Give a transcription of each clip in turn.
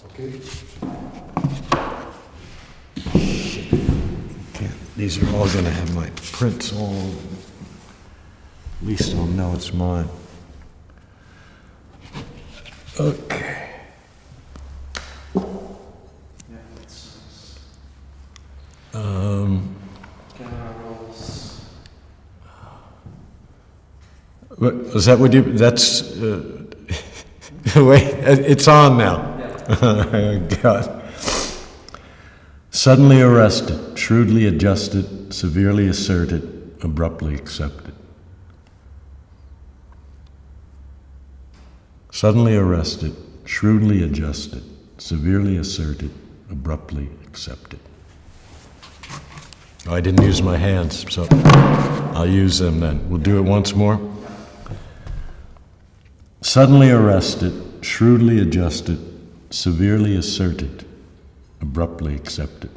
Okay. These are all going to have my prints all over them. At least I'll know it's mine. Okay. Yeah, that's nice. Camera rolls. Is that what you, that's, wait, it's on now. Yeah. Oh, God. Suddenly arrested, shrewdly adjusted, severely asserted, abruptly accepted. Suddenly arrested, shrewdly adjusted, severely asserted, abruptly accepted. Oh, I didn't use my hands, so I'll use them then. We'll do it once more. Suddenly arrested, shrewdly adjusted, severely asserted, abruptly accepted.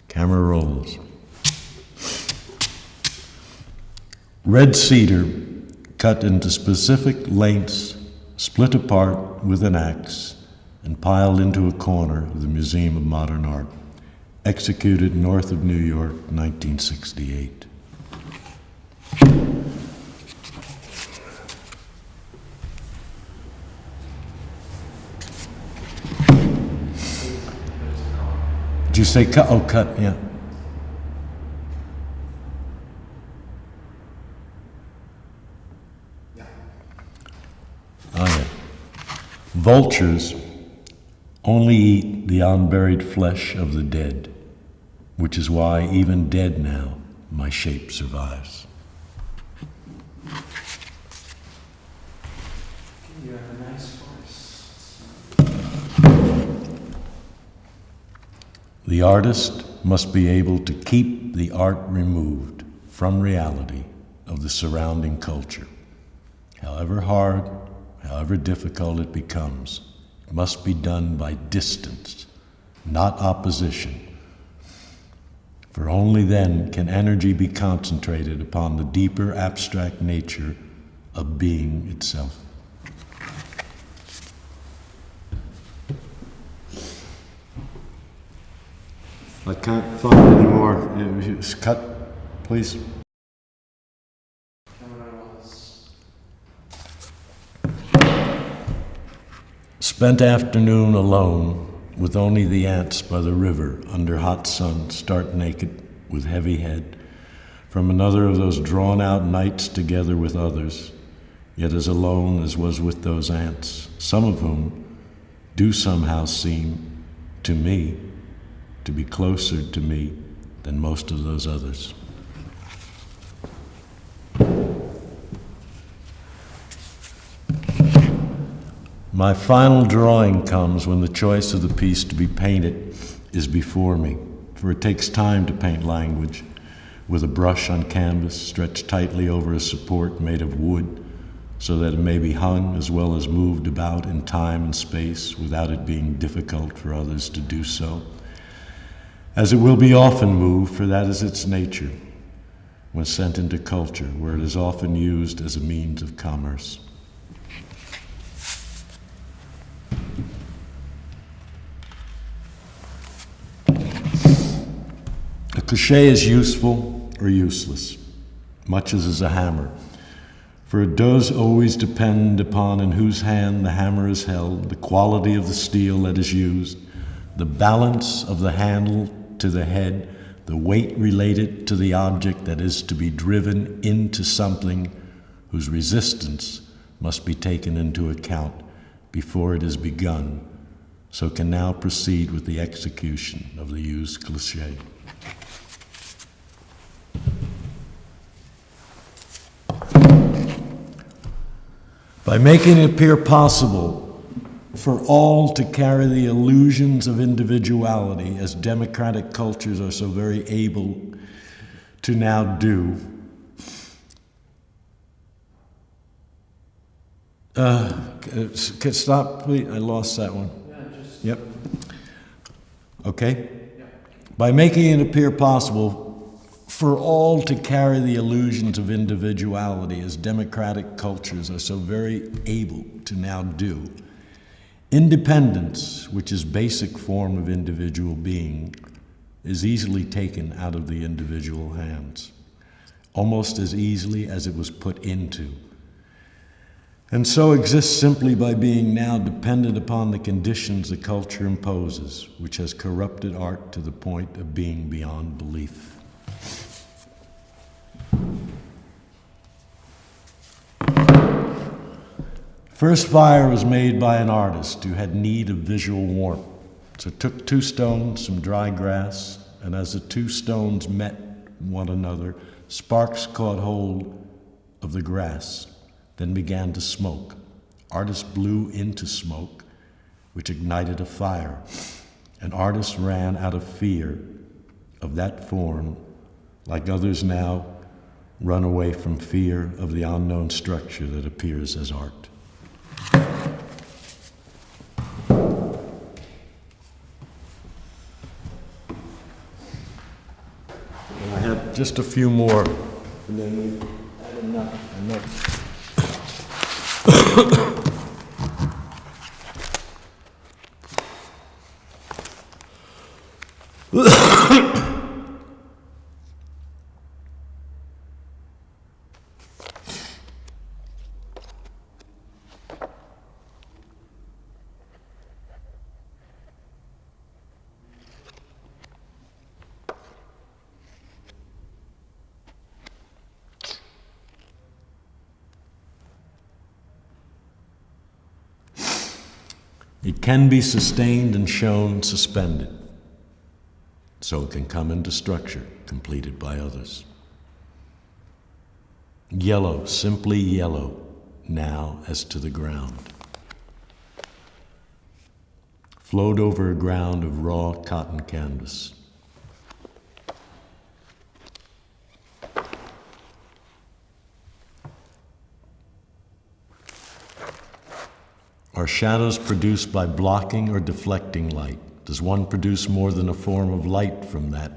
Camera rolls. Red cedar cut into specific lengths, split apart with an axe, and piled into a corner of the Museum of Modern Art. Executed north of New York, 1968. Did you say cut? Oh, cut, yeah. Oh, yeah. Vultures only eat the unburied flesh of the dead, which is why, even dead now, my shape survives. You have a nice voice. The artist must be able to keep the art removed from reality of the surrounding culture. However hard, however difficult it becomes, it must be done by distance, not opposition. For only then can energy be concentrated upon the deeper abstract nature of being itself. I can't find any more. Cut, please. Spent afternoon alone with only the ants by the river under hot sun, stark naked with heavy head, from another of those drawn-out nights together with others, yet as alone as was with those ants, some of whom do somehow seem, to me, to be closer to me than most of those others. My final drawing comes when the choice of the piece to be painted is before me, for it takes time to paint language with a brush on canvas stretched tightly over a support made of wood so that it may be hung as well as moved about in time and space without it being difficult for others to do so. As it will be often moved, for that is its nature, when sent into culture, where it is often used as a means of commerce. A crochet is useful or useless, much as is a hammer, for it does always depend upon in whose hand the hammer is held, the quality of the steel that is used, the balance of the handle to the head, the weight related to the object that is to be driven into something whose resistance must be taken into account before it is begun, so can now proceed with the execution of the used cliché. By making it appear possible for all to carry the illusions of individuality, as democratic cultures are so very able to now do. Stop, please. I lost that one. Yep. Okay. By making it appear possible for all to carry the illusions of individuality as democratic cultures are so very able to now do, independence, which is basic form of individual being, is easily taken out of the individual hands, almost as easily as it was put into, and so exists simply by being now dependent upon the conditions the culture imposes, which has corrupted art to the point of being beyond belief. First fire was made by an artist who had need of visual warmth. So took 2 stones, some dry grass, and as the 2 stones met one another, sparks caught hold of the grass, then began to smoke. Artist blew into smoke, which ignited a fire. And artist ran out of fear of that form, like others now run away from fear of the unknown structure that appears as art. And I have just a few more, and then we had enough. It can be sustained and shown suspended, so it can come into structure, completed by others. Yellow, simply yellow, now as to the ground. Flowed over a ground of raw cotton canvas. Are shadows produced by blocking or deflecting light? Does one produce more than a form of light from that?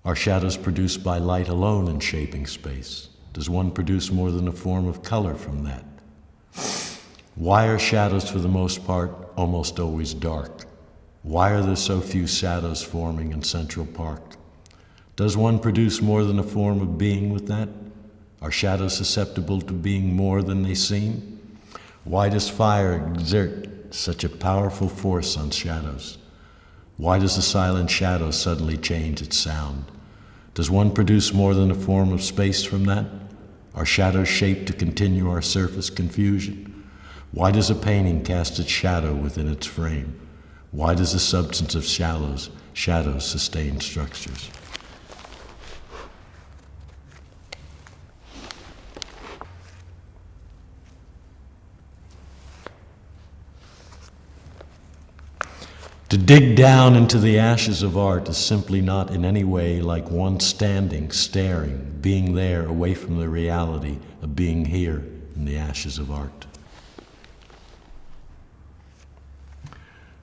Are shadows produced by light alone in shaping space? Does one produce more than a form of color from that? Why are shadows, for the most part, almost always dark? Why are there so few shadows forming in Central Park? Does one produce more than a form of being with that? Are shadows susceptible to being more than they seem? Why does fire exert such a powerful force on shadows? Why does the silent shadow suddenly change its sound? Does one produce more than a form of space from that? Are shadows shaped to continue our surface confusion? Why does a painting cast its shadow within its frame? Why does the substance of shadows sustain structures? To dig down into the ashes of art is simply not in any way like one standing, staring, being there away from the reality of being here in the ashes of art.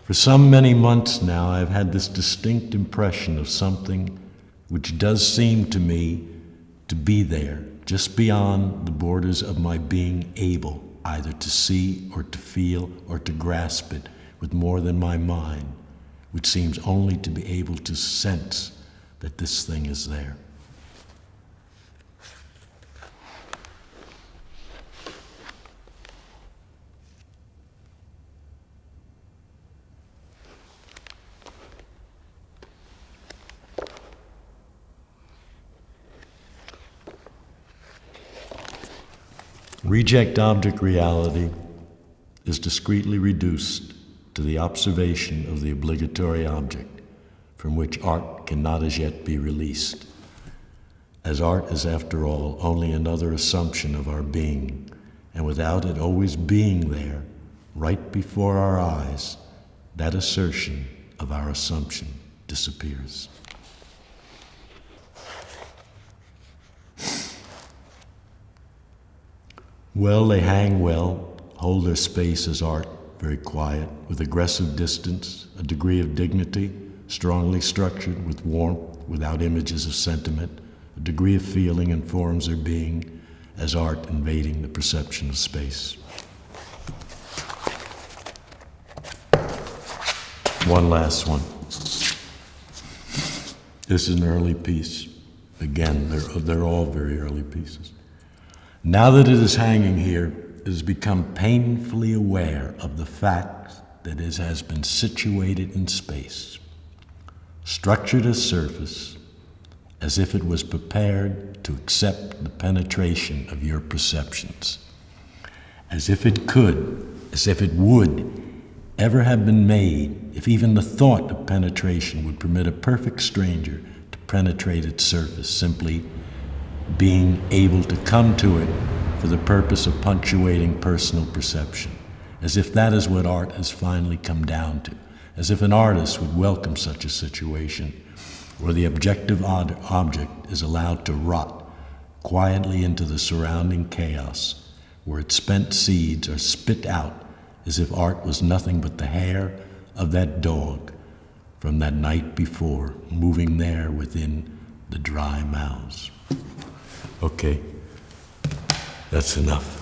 For some many months now, I've had this distinct impression of something which does seem to me to be there, just beyond the borders of my being able either to see or to feel or to grasp it with more than my mind, which seems only to be able to sense that this thing is there. Reject object reality is discreetly reduced to the observation of the obligatory object, from which art cannot as yet be released, as art is, after all, only another assumption of our being, and without it always being there, right before our eyes, that assertion of our assumption disappears. Well, they hang well, hold their space as art, very quiet, with aggressive distance, a degree of dignity, strongly structured, with warmth, without images of sentiment, a degree of feeling informs their being as art invading the perception of space. One last one. This is an early piece. Again, they're all very early pieces. Now that it is hanging here, it has become painfully aware of the fact that it has been situated in space, structured as surface, as if it was prepared to accept the penetration of your perceptions, as if it could, as if it would ever have been made, if even the thought of penetration would permit a perfect stranger to penetrate its surface, simply being able to come to it for the purpose of punctuating personal perception, as if that is what art has finally come down to, as if an artist would welcome such a situation where the objective object is allowed to rot quietly into the surrounding chaos, where its spent seeds are spit out as if art was nothing but the hair of that dog from that night before, moving there within the dry mouths. Okay, that's enough.